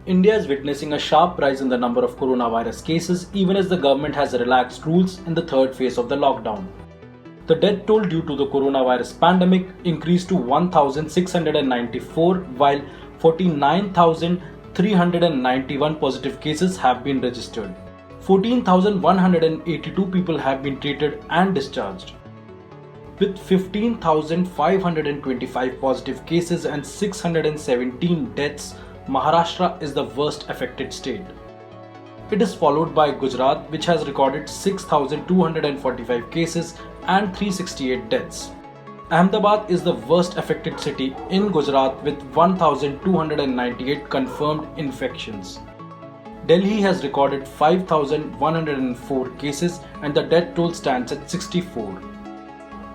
India is witnessing a sharp rise in the number of coronavirus cases even as the government has relaxed rules in the third phase of the lockdown. The death toll due to the coronavirus pandemic increased to 1,694 while 49,391 positive cases have been registered. 14,182 people have been treated and discharged. With 15,525 positive cases and 617 deaths, Maharashtra is the worst affected state. It is followed by Gujarat, which has recorded 6,245 cases and 368 deaths. Ahmedabad is the worst affected city in Gujarat with 1,298 confirmed infections. Delhi has recorded 5,104 cases and the death toll stands at 64.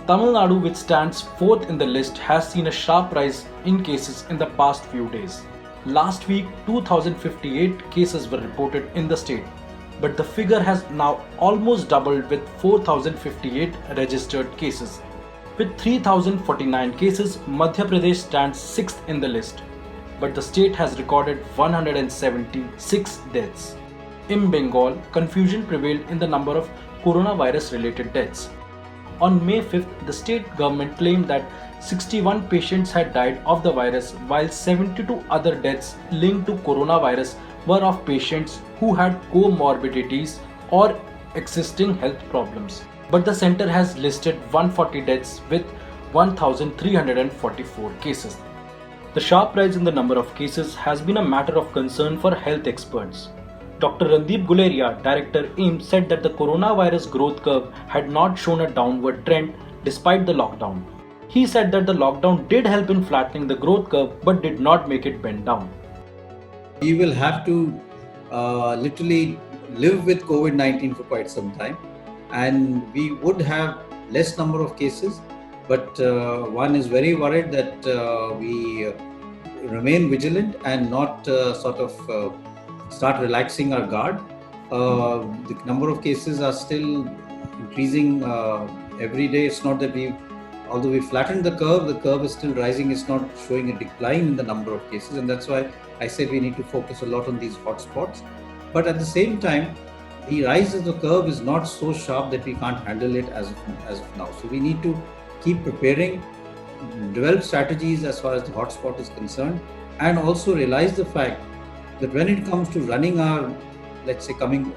Tamil Nadu, which stands fourth in the list, has seen a sharp rise in cases in the past few days. Last week, 2,058 cases were reported in the state, but the figure has now almost doubled with 4,058 registered cases. With 3,049 cases, Madhya Pradesh stands 6th in the list, but the state has recorded 176 deaths. In Bengal, confusion prevailed in the number of coronavirus-related deaths. On May 5th, the state government claimed that 61 patients had died of the virus, while 72 other deaths linked to coronavirus were of patients who had comorbidities or existing health problems. But the center has listed 140 deaths with 1,344 cases. The sharp rise in the number of cases has been a matter of concern for health experts. Dr. Randeep Guleria, Director AIIMS, said that the coronavirus growth curve had not shown a downward trend despite the lockdown. He said that the lockdown did help in flattening the growth curve but did not make it bend down. We will have to literally live with COVID-19 for quite some time, and we would have less number of cases, but one is very worried that we remain vigilant and not start relaxing our guard. The number of cases are still increasing every day. It's not that although we flattened the curve is still rising. It's not showing a decline in the number of cases, and that's why I said we need to focus a lot on these hotspots. But at the same time, the rise of the curve is not so sharp that we can't handle it as of now. So we need to keep preparing, develop strategies as far as the hotspot is concerned, and also realize the fact that when it comes to running our, let's say, coming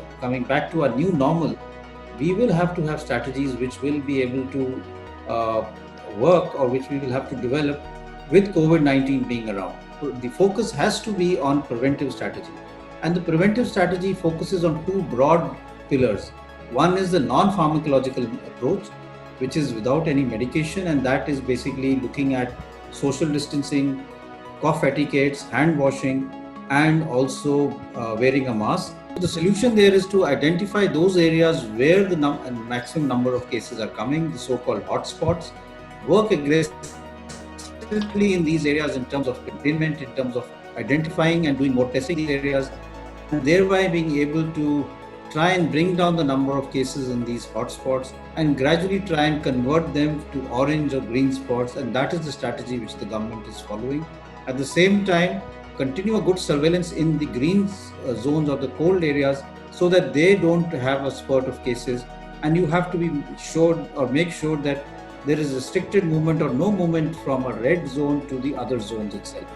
back to our new normal, we will have to have strategies which will be able to work, or which we will have to develop with COVID-19 being around. So the focus has to be on preventive strategy. And the preventive strategy focuses on two broad pillars. One is the non-pharmacological approach, which is without any medication, and that is basically looking at social distancing, cough etiquettes, hand washing, and also wearing a mask. The solution there is to identify those areas where the maximum number of cases are coming, the so-called hotspots, work aggressively in these areas in terms of containment, in terms of identifying and doing more testing in these areas, and thereby being able to try and bring down the number of cases in these hotspots and gradually try and convert them to orange or green spots, and that is the strategy which the government is following. At the same time, continue a good surveillance in the green zones or the cold areas so that they don't have a spurt of cases, and you have to be sure or make sure that there is restricted movement or no movement from a red zone to the other zones itself.